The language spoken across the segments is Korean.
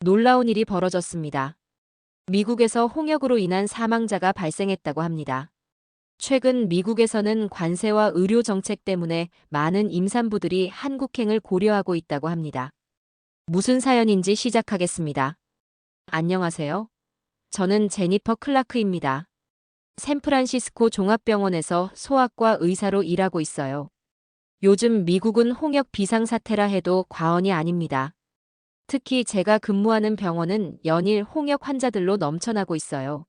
놀라운 일이 벌어졌습니다. 미국에서 홍역으로 인한 사망자가 발생했다고 합니다. 최근 미국에서는 관세와 의료 정책 때문에 많은 임산부들이 한국행을 고려하고 있다고 합니다. 무슨 사연인지 시작하겠습니다. 안녕하세요. 저는 제니퍼 클라크입니다. 샌프란시스코 종합병원에서 소아과 의사로 일하고 있어요. 요즘 미국은 홍역 비상사태라 해도 과언이 아닙니다. 특히 제가 근무하는 병원은 연일 홍역 환자들로 넘쳐나고 있어요.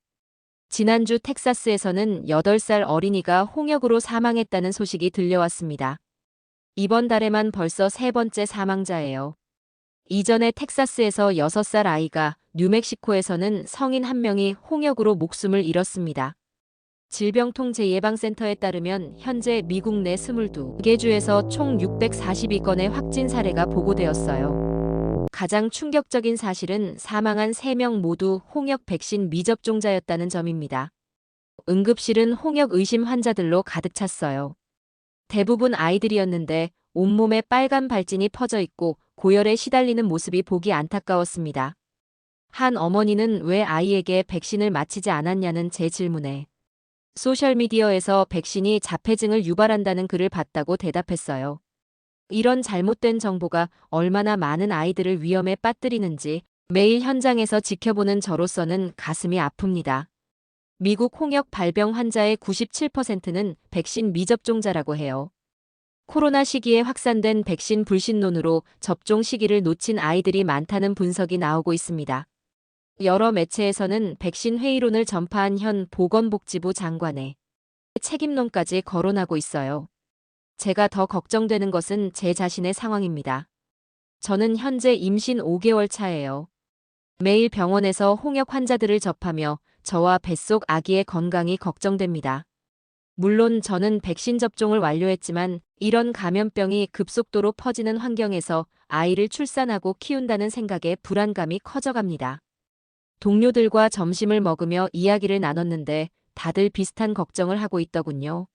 지난주 텍사스에서는 8살 어린이가 홍역으로 사망했다는 소식이 들려왔습니다. 이번 달에만 벌써 3번째 사망자예요. 이전에 텍사스에서 6살 아이가, 뉴멕시코에서는 성인 1명이 홍역으로 목숨을 잃었습니다. 질병통제예방센터에 따르면 현재 미국 내 22개 주에서 총 642건의 확진 사례가 보고되었어요. 가장 충격적인 사실은 사망한 3명 모두 홍역 백신 미접종자였다는 점입니다. 응급실은 홍역 의심 환자들로 가득 찼어요. 대부분 아이들이었는데 온몸에 빨간 발진이 퍼져 있고 고열에 시달리는 모습이 보기 안타까웠습니다. 한 어머니는 왜 아이에게 백신을 맞히지 않았냐는 제 질문에 소셜미디어에서 백신이 자폐증을 유발한다는 글을 봤다고 대답했어요. 이런 잘못된 정보가 얼마나 많은 아이들을 위험에 빠뜨리는지 매일 현장에서 지켜보는 저로서는 가슴이 아픕니다. 미국 홍역 발병 환자의 97%는 백신 미접종자라고 해요. 코로나 시기에 확산된 백신 불신론으로 접종 시기를 놓친 아이들이 많다는 분석이 나오고 있습니다. 여러 매체에서는 백신 회의론을 전파한 현 보건복지부 장관의 책임론까지 거론하고 있어요. 제가 더 걱정되는 것은 제 자신의 상황입니다. 저는 현재 임신 5개월 차예요. 매일 병원에서 홍역 환자들을 접하며 저와 뱃속 아기의 건강이 걱정됩니다. 물론 저는 백신 접종을 완료했지만 이런 감염병이 급속도로 퍼지는 환경에서 아이를 출산하고 키운다는 생각에 불안감이 커져갑니다. 동료들과 점심을 먹으며 이야기를 나눴는데 다들 비슷한 걱정을 하고 있더군요.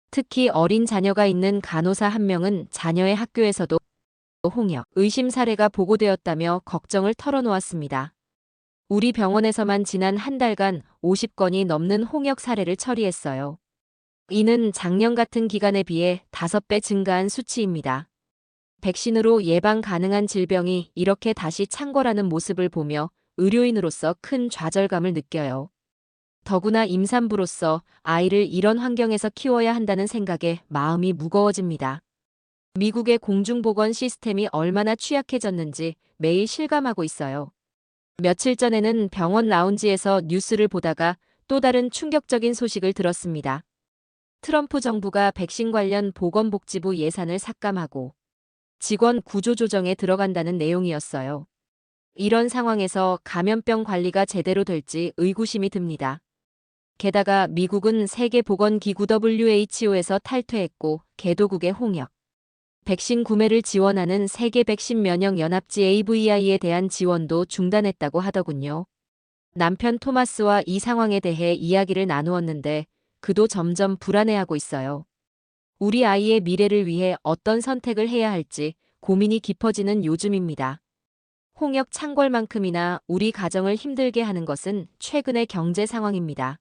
특히 어린 자녀가 있는 간호사 한 명은 자녀의 학교에서도 홍역 의심 사례가 보고되었다며 걱정을 털어놓았습니다. 우리 병원에서만 지난 한 달간 50건이 넘는 홍역 사례를 처리했어요. 이는 작년 같은 기간에 비해 5배 증가한 수치입니다. 백신으로 예방 가능한 질병이 이렇게 다시 창궐하는 모습을 보며 의료인으로서 큰 좌절감을 느껴요. 더구나 임산부로서 아이를 이런 환경에서 키워야 한다는 생각에 마음이 무거워집니다. 미국의 공중보건 시스템이 얼마나 취약해졌는지 매일 실감하고 있어요. 며칠 전에는 병원 라운지에서 뉴스를 보다가 또 다른 충격적인 소식을 들었습니다. 트럼프 정부가 백신 관련 보건복지부 예산을 삭감하고 직원 구조조정에 들어간다는 내용이었어요. 이런 상황에서 감염병 관리가 제대로 될지 의구심이 듭니다. 게다가 미국은 세계보건기구 WHO에서 탈퇴했고 개도국의 홍역 백신 구매를 지원하는 세계백신면역연합지 AVI에 대한 지원도 중단했다고 하더군요. 남편 토마스와 이 상황에 대해 이야기를 나누었는데 그도 점점 불안해하고 있어요. 우리 아이의 미래를 위해 어떤 선택을 해야 할지 고민이 깊어지는 요즘입니다. 홍역 창궐만큼이나 우리 가정을 힘들게 하는 것은 최근의 경제 상황입니다.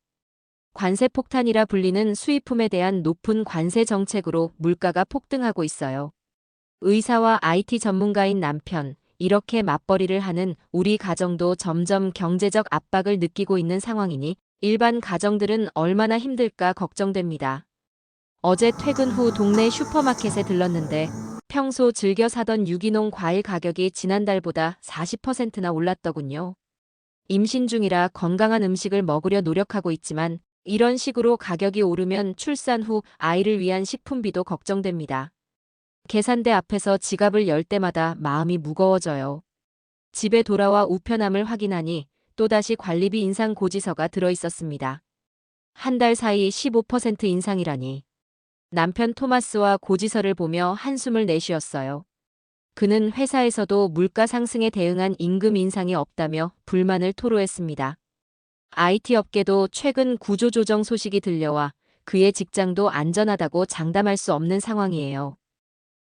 관세 폭탄이라 불리는 수입품에 대한 높은 관세 정책으로 물가가 폭등하고 있어요. 의사와 IT 전문가인 남편, 이렇게 맞벌이를 하는 우리 가정도 점점 경제적 압박을 느끼고 있는 상황이니 일반 가정들은 얼마나 힘들까 걱정됩니다. 어제 퇴근 후 동네 슈퍼마켓에 들렀는데 평소 즐겨 사던 유기농 과일 가격이 지난달보다 40%나 올랐더군요. 임신 중이라 건강한 음식을 먹으려 노력하고 있지만 이런 식으로 가격이 오르면 출산 후 아이를 위한 식품비도 걱정됩니다. 계산대 앞에서 지갑을 열 때마다 마음이 무거워져요. 집에 돌아와 우편함을 확인하니 또다시 관리비 인상 고지서가 들어있었습니다. 한 달 사이 15% 인상이라니. 남편 토마스와 고지서를 보며 한숨을 내쉬었어요. 그는 회사에서도 물가 상승에 대응한 임금 인상이 없다며 불만을 토로했습니다. IT 업계도 최근 구조조정 소식이 들려와 그의 직장도 안전하다고 장담할 수 없는 상황이에요.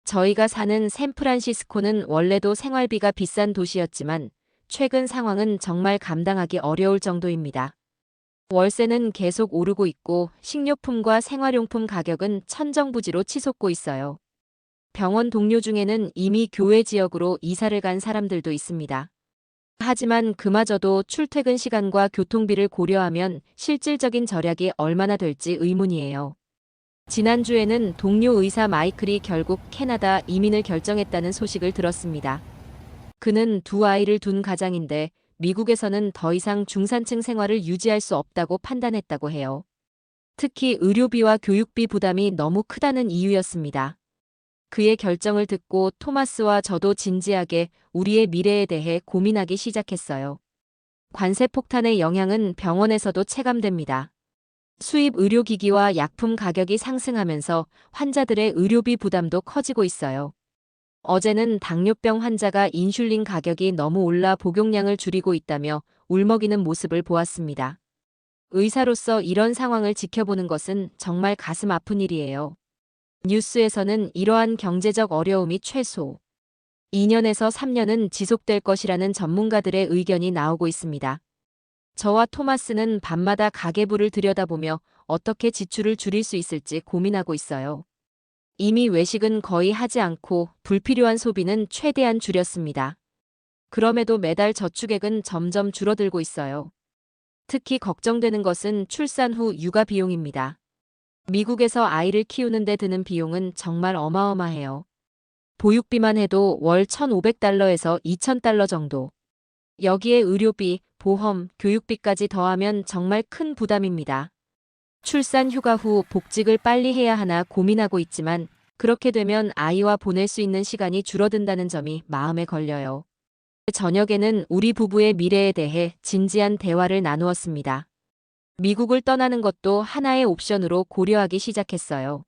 저희가 사는 샌프란시스코는 원래도 생활비가 비싼 도시였지만 최근 상황은 정말 감당하기 어려울 정도입니다. 월세는 계속 오르고 있고 식료품과 생활용품 가격은 천정부지로 치솟고 있어요. 병원 동료 중에는 이미 교외 지역으로 이사를 간 사람들도 있습니다. 하지만 그마저도 출퇴근 시간과 교통비를 고려하면 실질적인 절약이 얼마나 될지 의문이에요. 지난주에는 동료 의사 마이클이 결국 캐나다 이민을 결정했다는 소식을 들었습니다. 그는 두 아이를 둔 가장인데 미국에서는 더 이상 중산층 생활을 유지할 수 없다고 판단했다고 해요. 특히 의료비와 교육비 부담이 너무 크다는 이유였습니다. 그의 결정을 듣고 토마스와 저도 진지하게 우리의 미래에 대해 고민하기 시작했어요. 관세 폭탄의 영향은 병원에서도 체감됩니다. 수입 의료기기와 약품 가격이 상승하면서 환자들의 의료비 부담도 커지고 있어요. 어제는 당뇨병 환자가 인슐린 가격이 너무 올라 복용량을 줄이고 있다며 울먹이는 모습을 보았습니다. 의사로서 이런 상황을 지켜보는 것은 정말 가슴 아픈 일이에요. 뉴스에서는 이러한 경제적 어려움이 최소 2년에서 3년은 지속될 것이라는 전문가들의 의견이 나오고 있습니다. 저와 토마스는 밤마다 가계부를 들여다보며 어떻게 지출을 줄일 수 있을지 고민하고 있어요. 이미 외식은 거의 하지 않고 불필요한 소비는 최대한 줄였습니다. 그럼에도 매달 저축액은 점점 줄어들고 있어요. 특히 걱정되는 것은 출산 후 육아 비용입니다. 미국에서 아이를 키우는 데 드는 비용은 정말 어마어마해요. 보육비만 해도 월 1,500달러에서 2,000달러 정도. 여기에 의료비, 보험, 교육비까지 더하면 정말 큰 부담입니다. 출산 휴가 후 복직을 빨리 해야 하나 고민하고 있지만 그렇게 되면 아이와 보낼 수 있는 시간이 줄어든다는 점이 마음에 걸려요. 저녁에는 우리 부부의 미래에 대해 진지한 대화를 나누었습니다. 미국을 떠나는 것도 하나의 옵션으로 고려하기 시작했어요.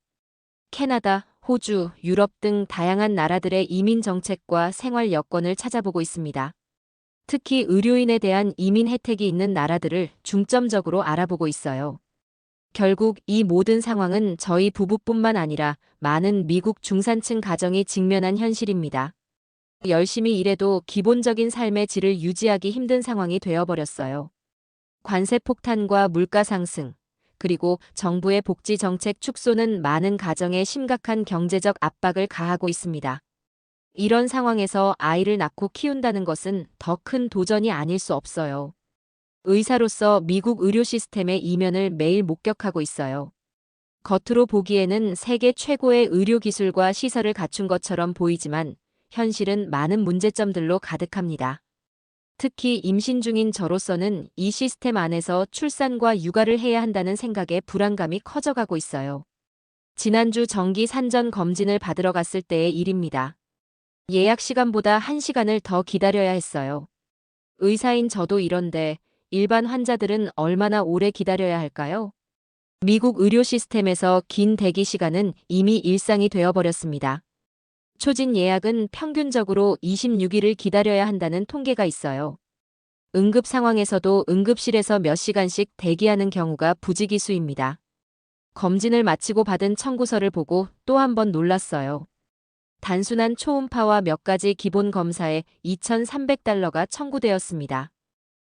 캐나다, 호주, 유럽 등 다양한 나라들의 이민 정책과 생활 여건을 찾아보고 있습니다. 특히 의료인에 대한 이민 혜택이 있는 나라들을 중점적으로 알아보고 있어요. 결국 이 모든 상황은 저희 부부뿐만 아니라 많은 미국 중산층 가정이 직면한 현실입니다. 열심히 일해도 기본적인 삶의 질을 유지하기 힘든 상황이 되어버렸어요. 관세 폭탄과 물가 상승, 그리고 정부의 복지 정책 축소는 많은 가정에 심각한 경제적 압박을 가하고 있습니다. 이런 상황에서 아이를 낳고 키운다는 것은 더 큰 도전이 아닐 수 없어요. 의사로서 미국 의료 시스템의 이면을 매일 목격하고 있어요. 겉으로 보기에는 세계 최고의 의료 기술과 시설을 갖춘 것처럼 보이지만 현실은 많은 문제점들로 가득합니다. 특히 임신 중인 저로서는 이 시스템 안에서 출산과 육아를 해야 한다는 생각에 불안감이 커져가고 있어요. 지난주 정기 산전 검진을 받으러 갔을 때의 일입니다. 예약 시간보다 1시간을 더 기다려야 했어요. 의사인 저도 이런데 일반 환자들은 얼마나 오래 기다려야 할까요? 미국 의료 시스템에서 긴 대기 시간은 이미 일상이 되어버렸습니다. 초진 예약은 평균적으로 26일을 기다려야 한다는 통계가 있어요. 응급 상황에서도 응급실에서 몇 시간씩 대기하는 경우가 부지기수입니다. 검진을 마치고 받은 청구서를 보고 또 한 번 놀랐어요. 단순한 초음파와 몇 가지 기본 검사에 2,300달러가 청구되었습니다.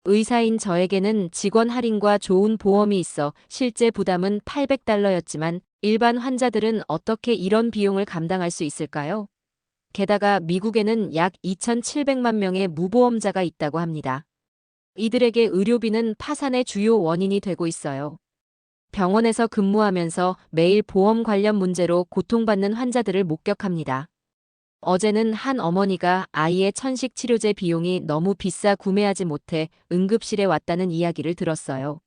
의사인 저에게는 직원 할인과 좋은 보험이 있어 실제 부담은 800달러였지만 일반 환자들은 어떻게 이런 비용을 감당할 수 있을까요? 게다가 미국에는 약 2,700만 명의 무보험자가 있다고 합니다. 이들에게 의료비는 파산의 주요 원인이 되고 있어요. 병원에서 근무하면서 매일 보험 관련 문제로 고통받는 환자들을 목격합니다. 어제는 한 어머니가 아이의 천식 치료제 비용이 너무 비싸 구매하지 못해 응급실에 왔다는 이야기를 들었어요.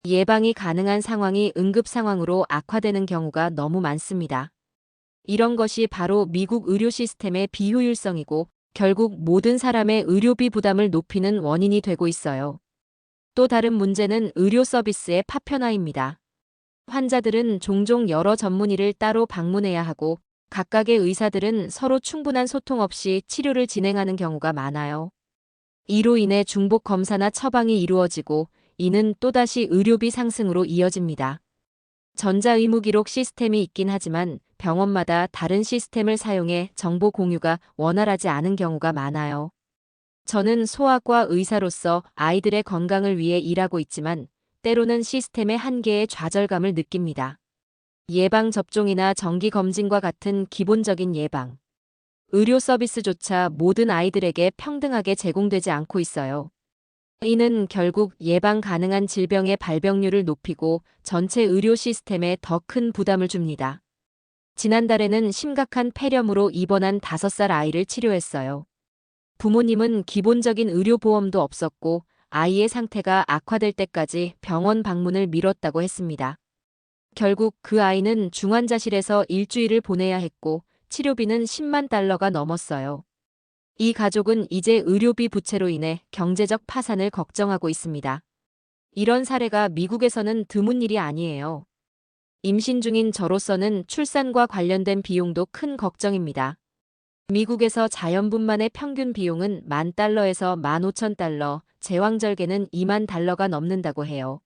예방이 가능한 상황이 응급 상황으로 악화되는 경우가 너무 많습니다. 이런 것이 바로 미국 의료 시스템의 비효율성이고 결국 모든 사람의 의료비 부담을 높이는 원인이 되고 있어요. 또 다른 문제는 의료 서비스의 파편화입니다. 환자들은 종종 여러 전문의를 따로 방문해야 하고 각각의 의사들은 서로 충분한 소통 없이 치료를 진행하는 경우가 많아요. 이로 인해 중복 검사나 처방이 이루어지고 이는 또다시 의료비 상승으로 이어집니다. 전자의무기록 시스템이 있긴 하지만 병원마다 다른 시스템을 사용해 정보 공유가 원활하지 않은 경우가 많아요. 저는 소아과 의사로서 아이들의 건강을 위해 일하고 있지만 때로는 시스템의 한계에 좌절감을 느낍니다. 예방접종이나 정기검진과 같은 기본적인 예방, 의료 서비스조차 모든 아이들에게 평등하게 제공되지 않고 있어요. 이는 결국 예방 가능한 질병의 발병률을 높이고 전체 의료 시스템에 더 큰 부담을 줍니다. 지난달에는 심각한 폐렴으로 입원한 5살 아이를 치료했어요. 부모님은 기본적인 의료보험도 없었고 아이의 상태가 악화될 때까지 병원 방문을 미뤘다고 했습니다. 결국 그 아이는 중환자실에서 일주일을 보내야 했고 치료비는 10만 달러가 넘었어요. 이 가족은 이제 의료비 부채로 인해 경제적 파산을 걱정하고 있습니다. 이런 사례가 미국에서는 드문 일이 아니에요. 임신 중인 저로서는 출산과 관련된 비용도 큰 걱정입니다. 미국에서 자연분만의 평균 비용은 $10,000에서 $15,000, 제왕절개는 $20,000가 넘는다고 해요.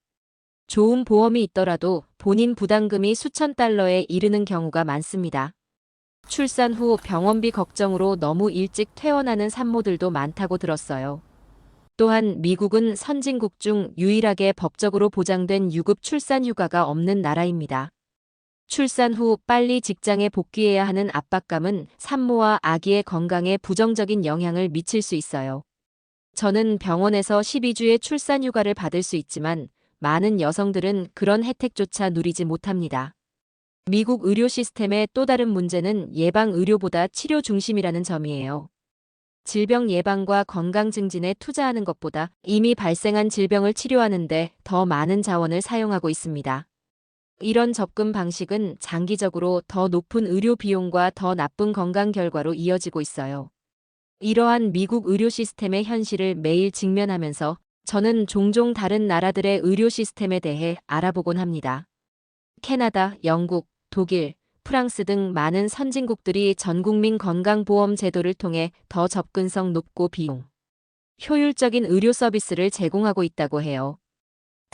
좋은 보험이 있더라도 본인 부담금이 수천 달러에 이르는 경우가 많습니다. 출산 후 병원비 걱정으로 너무 일찍 퇴원하는 산모들도 많다고 들었어요. 또한 미국은 선진국 중 유일하게 법적으로 보장된 유급 출산 휴가가 없는 나라입니다. 출산 후 빨리 직장에 복귀해야 하는 압박감은 산모와 아기의 건강에 부정적인 영향을 미칠 수 있어요. 저는 병원에서 12주의 출산 휴가를 받을 수 있지만 많은 여성들은 그런 혜택조차 누리지 못합니다. 미국 의료 시스템의 또 다른 문제는 예방 의료보다 치료 중심이라는 점이에요. 질병 예방과 건강 증진에 투자하는 것보다 이미 발생한 질병을 치료하는데 더 많은 자원을 사용하고 있습니다. 이런 접근 방식은 장기적으로 더 높은 의료 비용과 더 나쁜 건강 결과로 이어지고 있어요. 이러한 미국 의료 시스템의 현실을 매일 직면하면서 저는 종종 다른 나라들의 의료 시스템에 대해 알아보곤 합니다. 캐나다, 영국, 독일, 프랑스 등 많은 선진국들이 전국민 건강보험 제도를 통해 더 접근성 높고 비용 효율적인 의료 서비스를 제공하고 있다고 해요.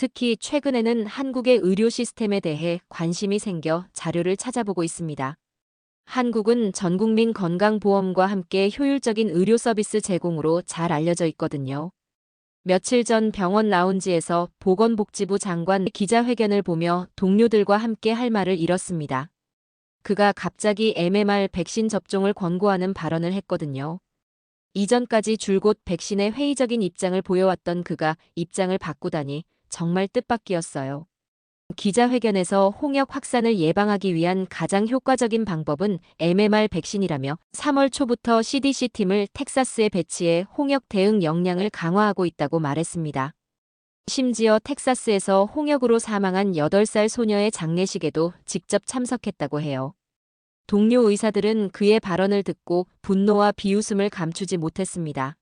특히 최근에는 한국의 의료 시스템에 대해 관심이 생겨 자료를 찾아보고 있습니다. 한국은 전국민 건강보험과 함께 효율적인 의료 서비스 제공으로 잘 알려져 있거든요. 며칠 전 병원 라운지에서 보건복지부 장관 기자회견을 보며 동료들과 함께 할 말을 잃었습니다. 그가 갑자기 MMR 백신 접종을 권고하는 발언을 했거든요. 이전까지 줄곧 백신에 회의적인 입장을 보여왔던 그가 입장을 바꾸다니 정말 뜻밖이었어요. 기자회견에서 홍역 확산을 예방하기 위한 가장 효과적인 방법은 MMR 백신이라며 3월 초부터 CDC팀을 텍사스에 배치해 홍역 대응 역량을 강화하고 있다고 말했습니다. 심지어 텍사스에서 홍역으로 사망한 8살 소녀의 장례식에도 직접 참석했다고 해요. 동료 의사들은 그의 발언을 듣고 분노와 비웃음을 감추지 못했습니다.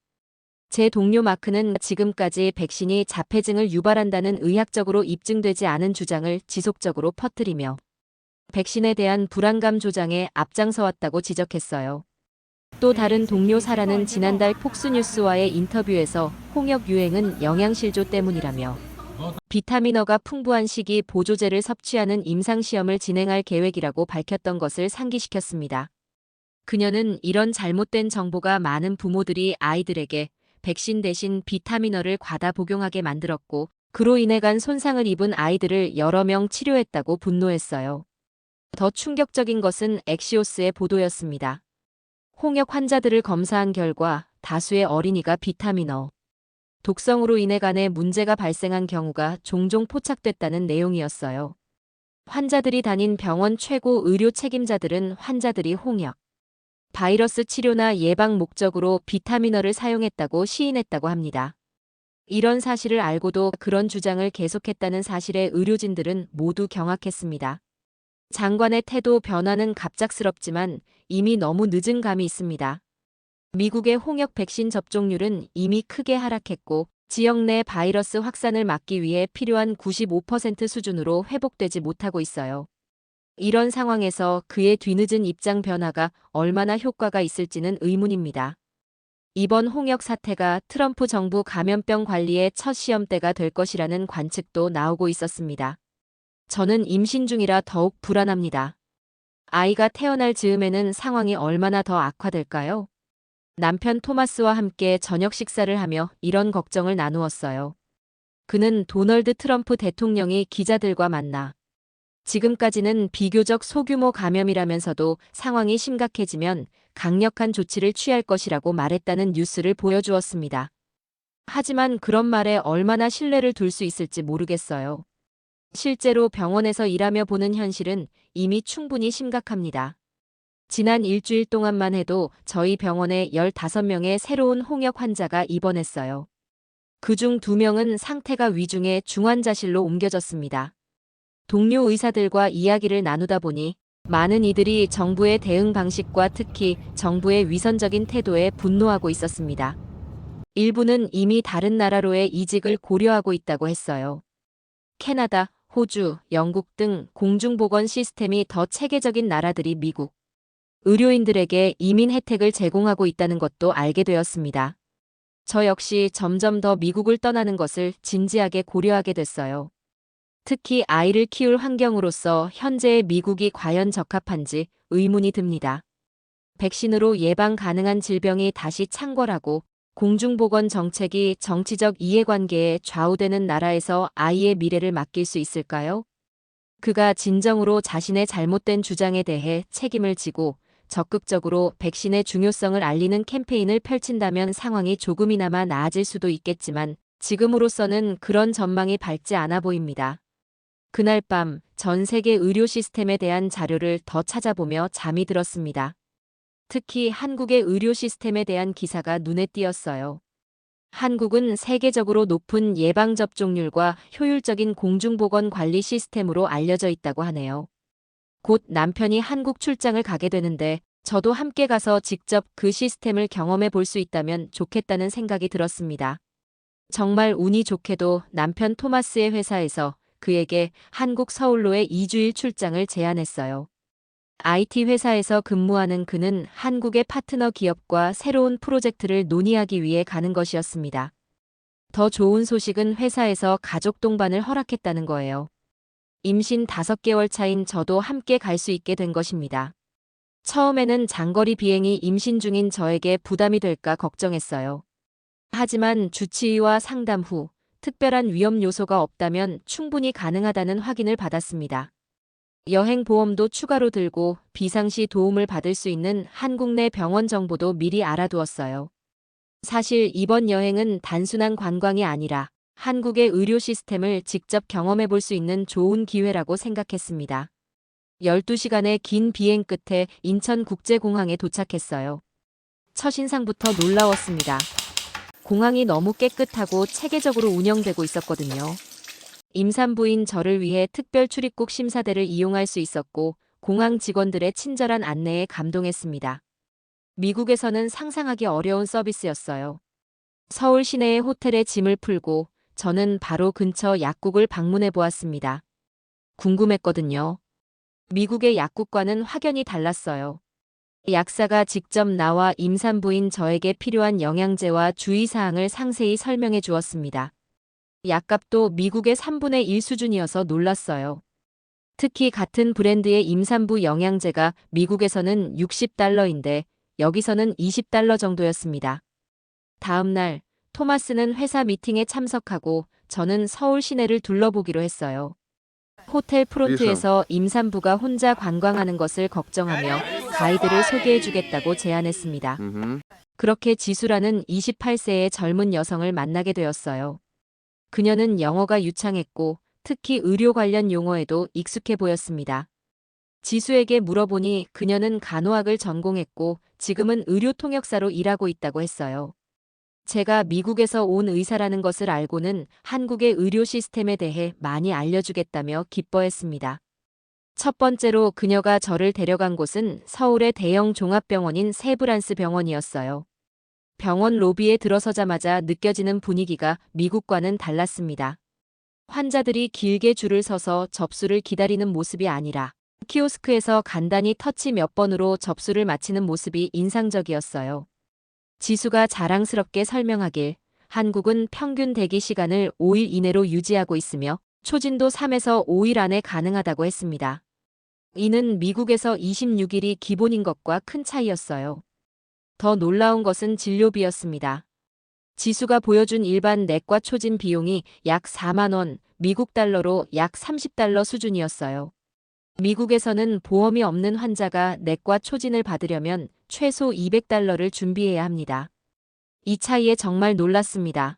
제 동료 마크는 지금까지 백신이 자폐증을 유발한다는 의학적으로 입증되지 않은 주장을 지속적으로 퍼뜨리며 백신에 대한 불안감 조장에 앞장서왔다고 지적했어요. 또 다른 동료 사라는 지난달 폭스뉴스와의 인터뷰에서 홍역 유행은 영양실조 때문이라며 비타민어가 풍부한 식이 보조제를 섭취하는 임상시험을 진행할 계획이라고 밝혔던 것을 상기시켰습니다. 그녀는 이런 잘못된 정보가 많은 부모들이 아이들에게 백신 대신 비타민어를 과다 복용하게 만들었고 그로 인해 간 손상을 입은 아이들을 여러 명 치료했다고 분노했어요. 더 충격적인 것은 엑시오스의 보도였습니다. 홍역 환자들을 검사한 결과 다수의 어린이가 비타민어 독성으로 인해 간에 문제가 발생한 경우가 종종 포착됐다는 내용이었어요. 환자들이 다닌 병원 최고 의료 책임자들은 환자들이 홍역 바이러스 치료나 예방 목적으로 비타민어를 사용했다고 시인했다고 합니다. 이런 사실을 알고도 그런 주장을 계속했다는 사실에 의료진들은 모두 경악했습니다. 장관의 태도 변화는 갑작스럽지만 이미 너무 늦은 감이 있습니다. 미국의 홍역 백신 접종률은 이미 크게 하락했고 지역 내 바이러스 확산을 막기 위해 필요한 95% 수준으로 회복되지 못하고 있어요. 이런 상황에서 그의 뒤늦은 입장 변화가 얼마나 효과가 있을지는 의문입니다. 이번 홍역 사태가 트럼프 정부 감염병 관리의 첫 시험대가 될 것이라는 관측도 나오고 있었습니다. 저는 임신 중이라 더욱 불안합니다. 아이가 태어날 즈음에는 상황이 얼마나 더 악화될까요? 남편 토마스와 함께 저녁 식사를 하며 이런 걱정을 나누었어요. 그는 도널드 트럼프 대통령이 기자들과 만나 지금까지는 비교적 소규모 감염이라면서도 상황이 심각해지면 강력한 조치를 취할 것이라고 말했다는 뉴스를 보여주었습니다. 하지만 그런 말에 얼마나 신뢰를 둘 수 있을지 모르겠어요. 실제로 병원에서 일하며 보는 현실은 이미 충분히 심각합니다. 지난 일주일 동안만 해도 저희 병원에 15명의 새로운 홍역 환자가 입원했어요. 그중 2명은 상태가 위중해 중환자실로 옮겨졌습니다. 동료 의사들과 이야기를 나누다 보니 많은 이들이 정부의 대응 방식과 특히 정부의 위선적인 태도에 분노하고 있었습니다. 일부는 이미 다른 나라로의 이직을 고려하고 있다고 했어요. 캐나다, 호주, 영국 등 공중보건 시스템이 더 체계적인 나라들이 미국 의료인들에게 이민 혜택을 제공하고 있다는 것도 알게 되었습니다. 저 역시 점점 더 미국을 떠나는 것을 진지하게 고려하게 됐어요. 특히 아이를 키울 환경으로서 현재의 미국이 과연 적합한지 의문이 듭니다. 백신으로 예방 가능한 질병이 다시 창궐하고 공중보건 정책이 정치적 이해관계에 좌우되는 나라에서 아이의 미래를 맡길 수 있을까요? 그가 진정으로 자신의 잘못된 주장에 대해 책임을 지고 적극적으로 백신의 중요성을 알리는 캠페인을 펼친다면 상황이 조금이나마 나아질 수도 있겠지만 지금으로서는 그런 전망이 밝지 않아 보입니다. 그날 밤 전 세계 의료 시스템에 대한 자료를 더 찾아보며 잠이 들었습니다. 특히 한국의 의료 시스템에 대한 기사가 눈에 띄었어요. 한국은 세계적으로 높은 예방접종률과 효율적인 공중보건 관리 시스템으로 알려져 있다고 하네요. 곧 남편이 한국 출장을 가게 되는데 저도 함께 가서 직접 그 시스템을 경험해 볼 수 있다면 좋겠다는 생각이 들었습니다. 정말 운이 좋게도 남편 토마스의 회사에서 그에게 한국 서울로의 2주일 출장을 제안했어요. IT 회사에서 근무하는 그는 한국의 파트너 기업과 새로운 프로젝트를 논의하기 위해 가는 것이었습니다. 더 좋은 소식은 회사에서 가족 동반을 허락했다는 거예요. 임신 5개월 차인 저도 함께 갈 수 있게 된 것입니다. 처음에는 장거리 비행이 임신 중인 저에게 부담이 될까 걱정했어요. 하지만 주치의와 상담 후 특별한 위험 요소가 없다면 충분히 가능하다는 확인을 받았습니다. 여행 보험도 추가로 들고 비상시 도움을 받을 수 있는 한국 내 병원 정보도 미리 알아두었어요. 사실 이번 여행은 단순한 관광이 아니라 한국의 의료 시스템을 직접 경험해 볼 수 있는 좋은 기회라고 생각했습니다. 12시간의 긴 비행 끝에 인천국제공항에 도착했어요. 첫인상부터 놀라웠습니다. 공항이 너무 깨끗하고 체계적으로 운영되고 있었거든요. 임산부인 저를 위해 특별 출입국 심사대를 이용할 수 있었고 공항 직원들의 친절한 안내에 감동했습니다. 미국에서는 상상하기 어려운 서비스였어요. 서울 시내의 호텔에 짐을 풀고 저는 바로 근처 약국을 방문해 보았습니다. 궁금했거든요. 미국의 약국과는 확연히 달랐어요. 약사가 직접 나와 임산부인 저에게 필요한 영양제와 주의사항을 상세히 설명해 주었습니다. 약값도 미국의 3분의 1 수준이어서 놀랐어요. 특히 같은 브랜드의 임산부 영양제가 미국에서는 $60인데 여기서는 $20 정도였습니다. 다음 날 토마스는 회사 미팅에 참석하고 저는 서울 시내를 둘러보기로 했어요. 호텔 프론트에서 임산부가 혼자 관광하는 것을 걱정하며 가이드를 소개해 주겠다고 제안했습니다. 그렇게 지수라는 28세의 젊은 여성을 만나게 되었어요. 그녀는 영어가 유창했고 특히 의료 관련 용어에도 익숙해 보였습니다. 지수에게 물어보니 그녀는 간호학을 전공했고 지금은 의료 통역사로 일하고 있다고 했어요. 제가 미국에서 온 의사라는 것을 알고는 한국의 의료 시스템에 대해 많이 알려주겠다며 기뻐했습니다. 첫 번째로 그녀가 저를 데려간 곳은 서울의 대형 종합병원인 세브란스 병원이었어요. 병원 로비에 들어서자마자 느껴지는 분위기가 미국과는 달랐습니다. 환자들이 길게 줄을 서서 접수를 기다리는 모습이 아니라 키오스크에서 간단히 터치 몇 번으로 접수를 마치는 모습이 인상적이었어요. 지수가 자랑스럽게 설명하길 한국은 평균 대기 시간을 5일 이내로 유지하고 있으며 초진도 3에서 5일 안에 가능하다고 했습니다. 이는 미국에서 26일이 기본인 것과 큰 차이였어요. 더 놀라운 것은 진료비였습니다. 지수가 보여준 일반 내과 초진 비용이 약 4만 원, 미국 달러로 약 30달러 수준이었어요. 미국에서는 보험이 없는 환자가 내과 초진을 받으려면 최소 200달러를 준비해야 합니다. 이 차이에 정말 놀랐습니다.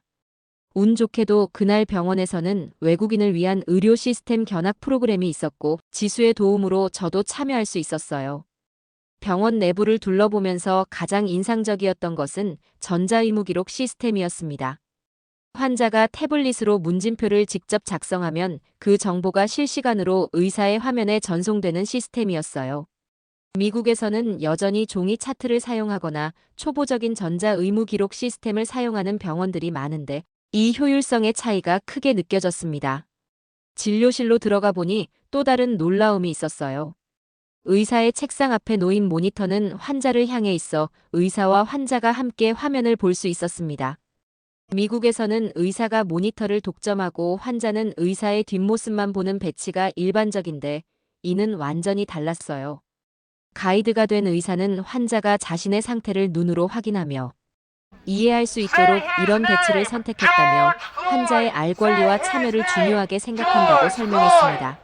운 좋게도 그날 병원에서는 외국인을 위한 의료 시스템 견학 프로그램이 있었고 지수의 도움으로 저도 참여할 수 있었어요. 병원 내부를 둘러보면서 가장 인상적이었던 것은 전자의무기록 시스템이었습니다. 환자가 태블릿으로 문진표를 직접 작성하면 그 정보가 실시간으로 의사의 화면에 전송되는 시스템이었어요. 미국에서는 여전히 종이 차트를 사용하거나 초보적인 전자의무기록 시스템을 사용하는 병원들이 많은데 이 효율성의 차이가 크게 느껴졌습니다. 진료실로 들어가 보니 또 다른 놀라움이 있었어요. 의사의 책상 앞에 놓인 모니터는 환자를 향해 있어 의사와 환자가 함께 화면을 볼 수 있었습니다. 미국에서는 의사가 모니터를 독점하고 환자는 의사의 뒷모습만 보는 배치가 일반적인데 이는 완전히 달랐어요. 가이드가 된 의사는 환자가 자신의 상태를 눈으로 확인하며 이해할 수 있도록 이런 배치를 선택했다며 환자의 알 권리와 참여를 중요하게 생각한다고 설명했습니다.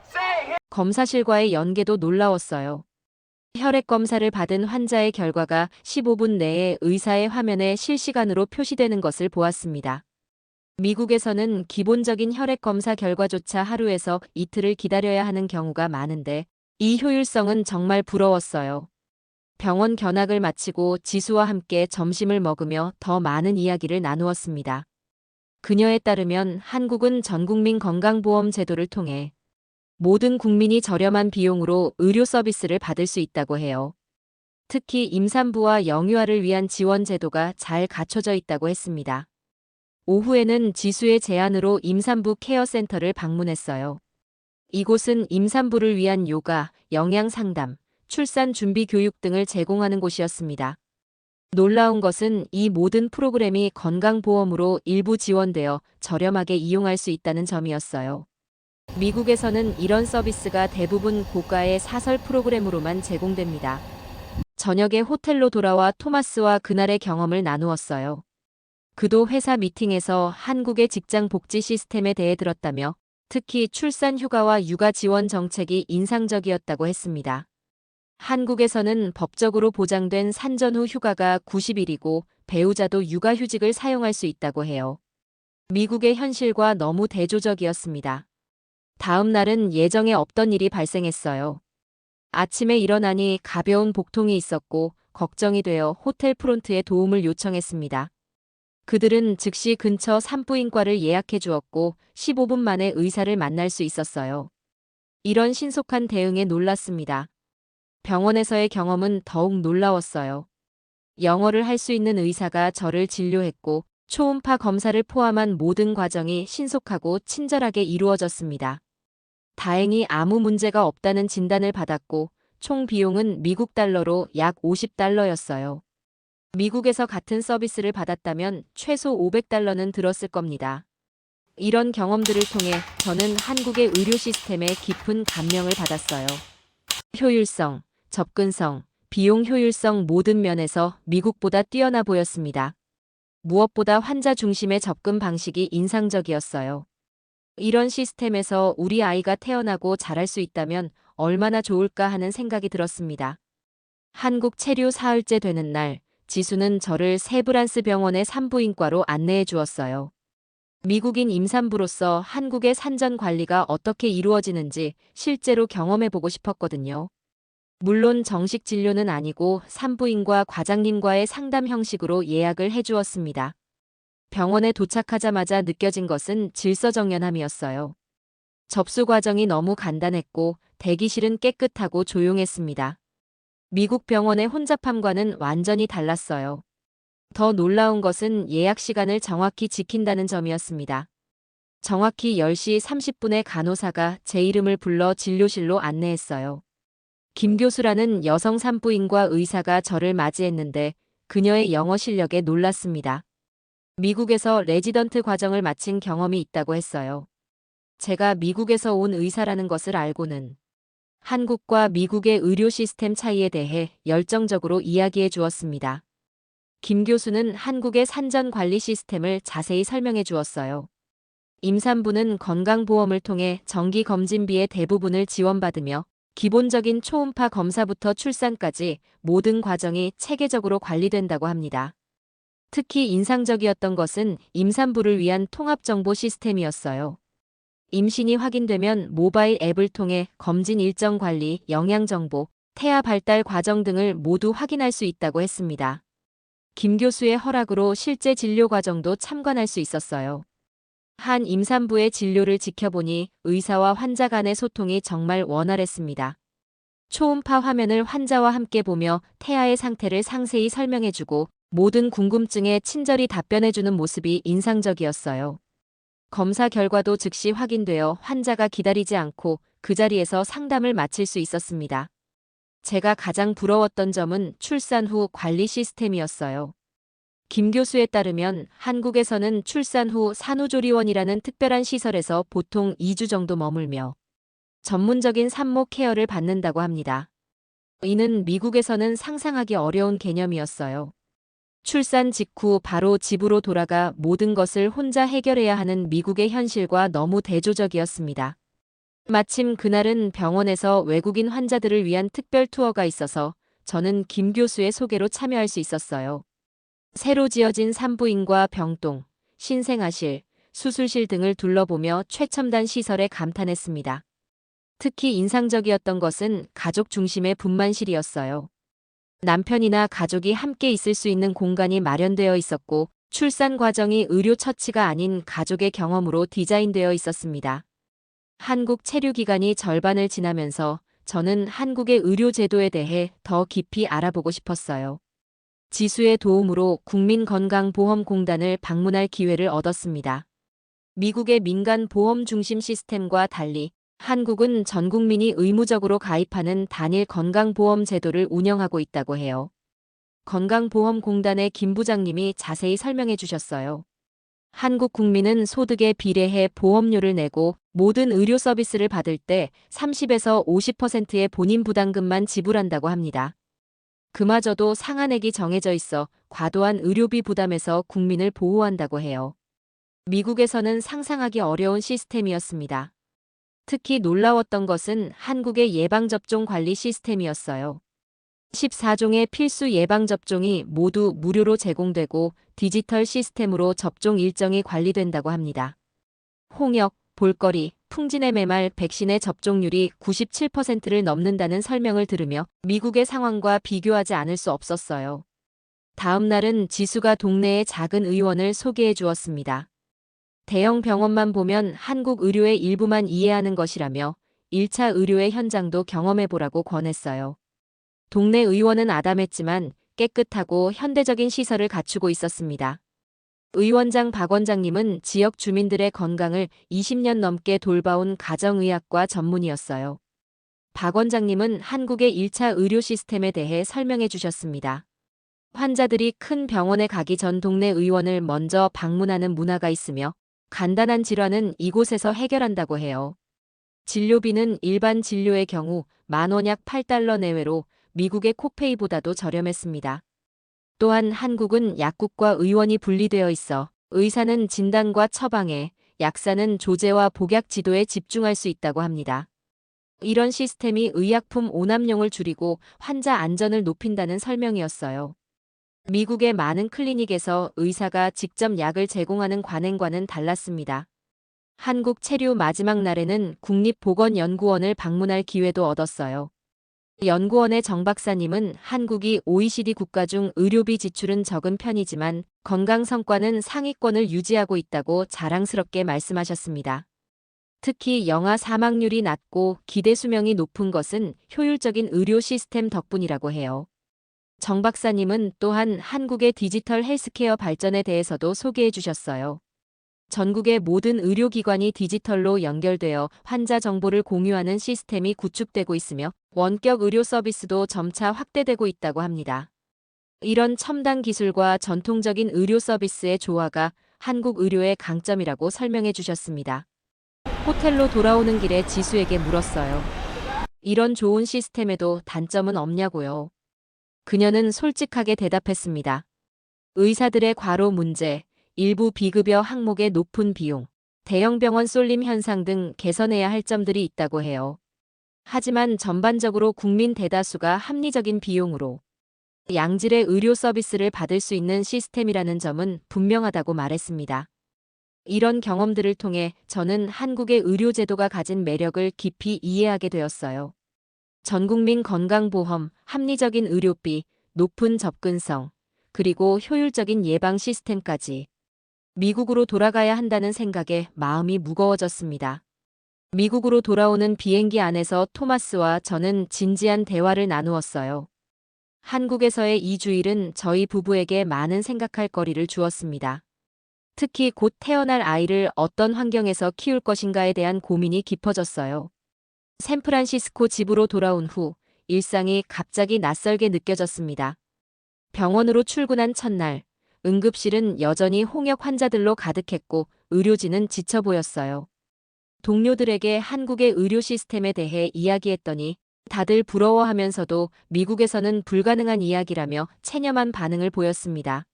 검사실과의 연계도 놀라웠어요. 혈액 검사를 받은 환자의 결과가 15분 내에 의사의 화면에 실시간으로 표시되는 것을 보았습니다. 미국에서는 기본적인 혈액 검사 결과조차 하루에서 이틀을 기다려야 하는 경우가 많은데 이 효율성은 정말 부러웠어요. 병원 견학을 마치고 지수와 함께 점심을 먹으며 더 많은 이야기를 나누었습니다. 그녀에 따르면 한국은 전국민 건강보험 제도를 통해 모든 국민이 저렴한 비용으로 의료 서비스를 받을 수 있다고 해요. 특히 임산부와 영유아를 위한 지원 제도가 잘 갖춰져 있다고 했습니다. 오후에는 지수의 제안으로 임산부 케어센터를 방문했어요. 이곳은 임산부를 위한 요가, 영양 상담, 출산 준비 교육 등을 제공하는 곳이었습니다. 놀라운 것은 이 모든 프로그램이 건강보험으로 일부 지원되어 저렴하게 이용할 수 있다는 점이었어요. 미국에서는 이런 서비스가 대부분 고가의 사설 프로그램으로만 제공됩니다. 저녁에 호텔로 돌아와 토마스와 그날의 경험을 나누었어요. 그도 회사 미팅에서 한국의 직장 복지 시스템에 대해 들었다며 특히 출산 휴가와 육아 지원 정책이 인상적이었다고 했습니다. 한국에서는 법적으로 보장된 산전 후 휴가가 90일이고 배우자도 육아휴직을 사용할 수 있다고 해요. 미국의 현실과 너무 대조적이었습니다. 다음 날은 예정에 없던 일이 발생했어요. 아침에 일어나니 가벼운 복통이 있었고 걱정이 되어 호텔 프론트에 도움을 요청했습니다. 그들은 즉시 근처 산부인과를 예약해 주었고 15분 만에 의사를 만날 수 있었어요. 이런 신속한 대응에 놀랐습니다. 병원에서의 경험은 더욱 놀라웠어요. 영어를 할 수 있는 의사가 저를 진료했고 초음파 검사를 포함한 모든 과정이 신속하고 친절하게 이루어졌습니다. 다행히 아무 문제가 없다는 진단을 받았고 총 비용은 미국 달러로 약 50달러였어요. 미국에서 같은 서비스를 받았다면 최소 500달러는 들었을 겁니다. 이런 경험들을 통해 저는 한국의 의료 시스템에 깊은 감명을 받았어요. 효율성, 접근성, 비용 효율성 모든 면에서 미국보다 뛰어나 보였습니다. 무엇보다 환자 중심의 접근 방식이 인상적이었어요. 이런 시스템에서 우리 아이가 태어나고 자랄 수 있다면 얼마나 좋을까 하는 생각이 들었습니다. 한국 체류 사흘째 되는 날, 지수는 저를 세브란스 병원의 산부인과로 안내해 주었어요. 미국인 임산부로서 한국의 산전 관리가 어떻게 이루어지는지 실제로 경험해 보고 싶었거든요. 물론 정식 진료는 아니고 산부인과 과장님과의 상담 형식으로 예약을 해 주었습니다. 병원에 도착하자마자 느껴진 것은 질서정연함이었어요. 접수 과정이 너무 간단했고 대기실은 깨끗하고 조용했습니다. 미국 병원의 혼잡함과는 완전히 달랐어요. 더 놀라운 것은 예약 시간을 정확히 지킨다는 점이었습니다. 정확히 10시 30분에 간호사가 제 이름을 불러 진료실로 안내했어요. 김 교수라는 여성 산부인과 의사가 저를 맞이했는데 그녀의 영어 실력에 놀랐습니다. 미국에서 레지던트 과정을 마친 경험이 있다고 했어요. 제가 미국에서 온 의사라는 것을 알고는 한국과 미국의 의료 시스템 차이에 대해 열정적으로 이야기해 주었습니다. 김 교수는 한국의 산전 관리 시스템을 자세히 설명해 주었어요. 임산부는 건강보험을 통해 정기검진비의 대부분을 지원받으며 기본적인 초음파 검사부터 출산까지 모든 과정이 체계적으로 관리된다고 합니다. 특히 인상적이었던 것은 임산부를 위한 통합정보 시스템이었어요. 임신이 확인되면 모바일 앱을 통해 검진 일정 관리, 영양정보, 태아 발달 과정 등을 모두 확인할 수 있다고 했습니다. 김 교수의 허락으로 실제 진료 과정도 참관할 수 있었어요. 한 임산부의 진료를 지켜보니 의사와 환자 간의 소통이 정말 원활했습니다. 초음파 화면을 환자와 함께 보며 태아의 상태를 상세히 설명해주고 모든 궁금증에 친절히 답변해주는 모습이 인상적이었어요. 검사 결과도 즉시 확인되어 환자가 기다리지 않고 그 자리에서 상담을 마칠 수 있었습니다. 제가 가장 부러웠던 점은 출산 후 관리 시스템이었어요. 김 교수에 따르면 한국에서는 출산 후 산후조리원이라는 특별한 시설에서 보통 2주 정도 머물며 전문적인 산모 케어를 받는다고 합니다. 이는 미국에서는 상상하기 어려운 개념이었어요. 출산 직후 바로 집으로 돌아가 모든 것을 혼자 해결해야 하는 미국의 현실과 너무 대조적이었습니다. 마침 그날은 병원에서 외국인 환자들을 위한 특별 투어가 있어서 저는 김 교수의 소개로 참여할 수 있었어요. 새로 지어진 산부인과 병동, 신생아실, 수술실 등을 둘러보며 최첨단 시설에 감탄했습니다. 특히 인상적이었던 것은 가족 중심의 분만실이었어요. 남편이나 가족이 함께 있을 수 있는 공간이 마련되어 있었고 출산 과정이 의료 처치가 아닌 가족의 경험으로 디자인되어 있었습니다. 한국 체류 기간이 절반을 지나면서 저는 한국의 의료 제도에 대해 더 깊이 알아보고 싶었어요. 지수의 도움으로 국민건강보험공단을 방문할 기회를 얻었습니다. 미국의 민간 보험 중심 시스템과 달리 한국은 전 국민이 의무적으로 가입하는 단일 건강보험 제도를 운영하고 있다고 해요. 건강보험공단의 김 부장님이 자세히 설명해 주셨어요. 한국 국민은 소득에 비례해 보험료를 내고 모든 의료 서비스를 받을 때 30에서 50%의 본인 부담금만 지불한다고 합니다. 그마저도 상한액이 정해져 있어 과도한 의료비 부담에서 국민을 보호한다고 해요. 미국에서는 상상하기 어려운 시스템이었습니다. 특히 놀라웠던 것은 한국의 예방접종 관리 시스템이었어요. 14종의 필수 예방접종이 모두 무료로 제공되고 디지털 시스템으로 접종 일정이 관리된다고 합니다. 홍역, 볼거리, 풍진의 메말 백신의 접종률이 97%를 넘는다는 설명을 들으며 미국의 상황과 비교하지 않을 수 없었어요. 다음 날은 지수가 동네의 작은 의원을 소개해 주었습니다. 대형 병원만 보면 한국 의료의 일부만 이해하는 것이라며 1차 의료의 현장도 경험해보라고 권했어요. 동네 의원은 아담했지만 깨끗하고 현대적인 시설을 갖추고 있었습니다. 의원장 박 원장님은 지역 주민들의 건강을 20년 넘게 돌봐온 가정의학과 전문의였어요. 박 원장님은 한국의 1차 의료 시스템에 대해 설명해 주셨습니다. 환자들이 큰 병원에 가기 전 동네 의원을 먼저 방문하는 문화가 있으며 간단한 질환은 이곳에서 해결한다고 해요. 진료비는 일반 진료의 경우 만원 약 $8 내외로 미국의 코페이보다도 저렴했습니다. 또한 한국은 약국과 의원이 분리되어 있어 의사는 진단과 처방에, 약사는 조제와 복약 지도에 집중할 수 있다고 합니다. 이런 시스템이 의약품 오남용을 줄이고 환자 안전을 높인다는 설명이었어요. 미국의 많은 클리닉에서 의사가 직접 약을 제공하는 관행과는 달랐습니다. 한국 체류 마지막 날에는 국립보건연구원을 방문할 기회도 얻었어요. 연구원의 정 박사님은 한국이 OECD 국가 중 의료비 지출은 적은 편이지만 건강 성과는 상위권을 유지하고 있다고 자랑스럽게 말씀하셨습니다. 특히 영아 사망률이 낮고 기대 수명이 높은 것은 효율적인 의료 시스템 덕분이라고 해요. 정 박사님은 또한 한국의 디지털 헬스케어 발전에 대해서도 소개해 주셨어요. 전국의 모든 의료기관이 디지털로 연결되어 환자 정보를 공유하는 시스템이 구축되고 있으며 원격 의료 서비스도 점차 확대되고 있다고 합니다. 이런 첨단 기술과 전통적인 의료 서비스의 조화가 한국 의료의 강점이라고 설명해 주셨습니다. 호텔로 돌아오는 길에 지수에게 물었어요. 이런 좋은 시스템에도 단점은 없냐고요. 그녀는 솔직하게 대답했습니다. 의사들의 과로 문제, 일부 비급여 항목의 높은 비용, 대형 병원 쏠림 현상 등 개선해야 할 점들이 있다고 해요. 하지만 전반적으로 국민 대다수가 합리적인 비용으로 양질의 의료 서비스를 받을 수 있는 시스템이라는 점은 분명하다고 말했습니다. 이런 경험들을 통해 저는 한국의 의료제도가 가진 매력을 깊이 이해하게 되었어요. 전국민 건강보험, 합리적인 의료비, 높은 접근성, 그리고 효율적인 예방 시스템까지 미국으로 돌아가야 한다는 생각에 마음이 무거워졌습니다. 미국으로 돌아오는 비행기 안에서 토마스와 저는 진지한 대화를 나누었어요. 한국에서의 이 주일은 저희 부부에게 많은 생각할 거리를 주었습니다. 특히 곧 태어날 아이를 어떤 환경에서 키울 것인가에 대한 고민이 깊어졌어요. 샌프란시스코 집으로 돌아온 후 일상이 갑자기 낯설게 느껴졌습니다. 병원으로 출근한 첫날, 응급실은 여전히 홍역 환자들로 가득했고 의료진은 지쳐 보였어요. 동료들에게 한국의 의료 시스템에 대해 이야기했더니 다들 부러워하면서도 미국에서는 불가능한 이야기라며 체념한 반응을 보였습니다.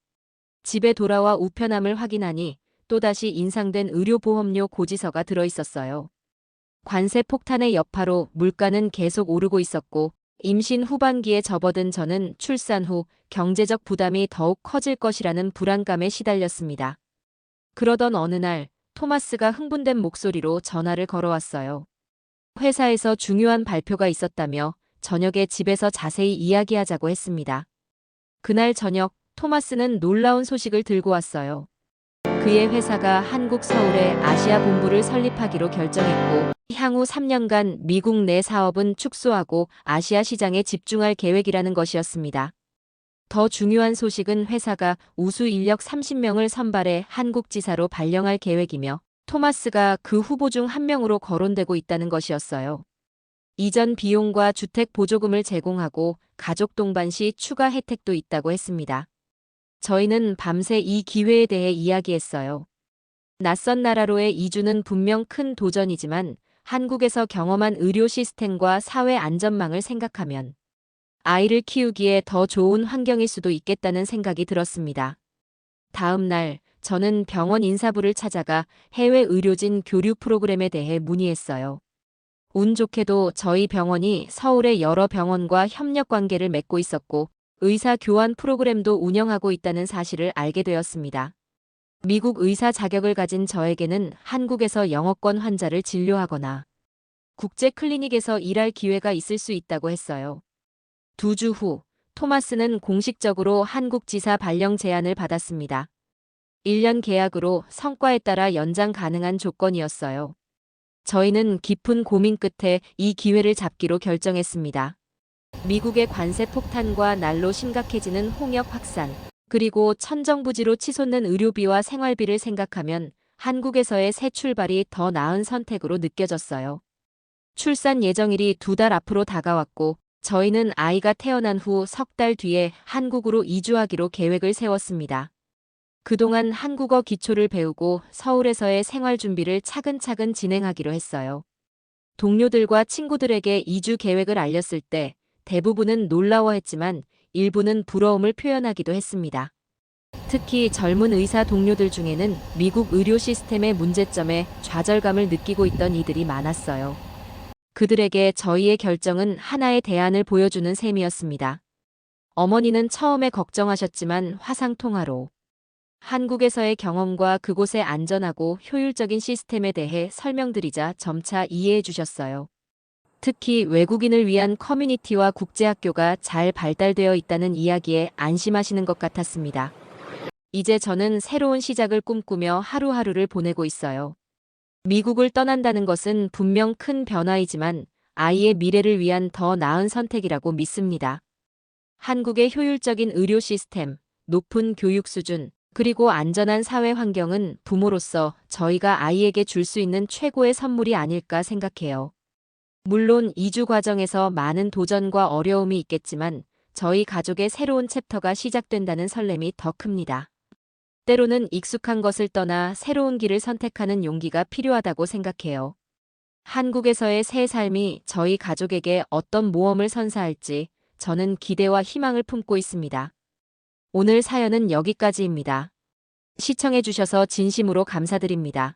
집에 돌아와 우편함을 확인하니 또다시 인상된 의료보험료 고지서가 들어있었어요. 관세 폭탄의 여파로 물가는 계속 오르고 있었고 임신 후반기에 접어든 저는 출산 후 경제적 부담이 더욱 커질 것이라는 불안감에 시달렸습니다. 그러던 어느 날 토마스가 흥분된 목소리로 전화를 걸어왔어요. 회사에서 중요한 발표가 있었다며 저녁에 집에서 자세히 이야기하자고 했습니다. 그날 저녁 토마스는 놀라운 소식을 들고 왔어요. 그의 회사가 한국 서울에 아시아 본부를 설립하기로 결정했고 향후 3년간 미국 내 사업은 축소하고 아시아 시장에 집중할 계획이라는 것이었습니다. 더 중요한 소식은 회사가 우수 인력 30명을 선발해 한국 지사로 발령할 계획이며 토마스가 그 후보 중 한 명으로 거론되고 있다는 것이었어요. 이전 비용과 주택 보조금을 제공하고 가족 동반 시 추가 혜택도 있다고 했습니다. 저희는 밤새 이 기회에 대해 이야기했어요. 낯선 나라로의 이주는 분명 큰 도전이지만 한국에서 경험한 의료 시스템과 사회 안전망을 생각하면 아이를 키우기에 더 좋은 환경일 수도 있겠다는 생각이 들었습니다. 다음 날 저는 병원 인사부를 찾아가 해외 의료진 교류 프로그램에 대해 문의했어요. 운 좋게도 저희 병원이 서울의 여러 병원과 협력 관계를 맺고 있었고 의사 교환 프로그램도 운영하고 있다는 사실을 알게 되었습니다. 미국 의사 자격을 가진 저에게는 한국에서 영어권 환자를 진료하거나 국제 클리닉에서 일할 기회가 있을 수 있다고 했어요. 2주 후 토마스는 공식적으로 한국 지사 발령 제안을 받았습니다. 1년 계약으로 성과에 따라 연장 가능한 조건이었어요. 저희는 깊은 고민 끝에 이 기회를 잡기로 결정했습니다. 미국의 관세 폭탄과 날로 심각해지는 홍역 확산, 그리고 천정부지로 치솟는 의료비와 생활비를 생각하면 한국에서의 새 출발이 더 나은 선택으로 느껴졌어요. 출산 예정일이 2달 앞으로 다가왔고 저희는 아이가 태어난 후 3달 뒤에 한국으로 이주하기로 계획을 세웠습니다. 그동안 한국어 기초를 배우고 서울에서의 생활 준비를 차근차근 진행하기로 했어요. 동료들과 친구들에게 이주 계획을 알렸을 때 대부분은 놀라워했지만 일부는 부러움을 표현하기도 했습니다. 특히 젊은 의사 동료들 중에는 미국 의료 시스템의 문제점에 좌절감을 느끼고 있던 이들이 많았어요. 그들에게 저희의 결정은 하나의 대안을 보여주는 셈이었습니다. 어머니는 처음에 걱정하셨지만 화상통화로 한국에서의 경험과 그곳의 안전하고 효율적인 시스템에 대해 설명드리자 점차 이해해 주셨어요. 특히 외국인을 위한 커뮤니티와 국제학교가 잘 발달되어 있다는 이야기에 안심하시는 것 같았습니다. 이제 저는 새로운 시작을 꿈꾸며 하루하루를 보내고 있어요. 미국을 떠난다는 것은 분명 큰 변화이지만 아이의 미래를 위한 더 나은 선택이라고 믿습니다. 한국의 효율적인 의료 시스템, 높은 교육 수준, 그리고 안전한 사회 환경은 부모로서 저희가 아이에게 줄 수 있는 최고의 선물이 아닐까 생각해요. 물론 이주 과정에서 많은 도전과 어려움이 있겠지만 저희 가족의 새로운 챕터가 시작된다는 설렘이 더 큽니다. 때로는 익숙한 것을 떠나 새로운 길을 선택하는 용기가 필요하다고 생각해요. 한국에서의 새 삶이 저희 가족에게 어떤 모험을 선사할지 저는 기대와 희망을 품고 있습니다. 오늘 사연은 여기까지입니다. 시청해주셔서 진심으로 감사드립니다.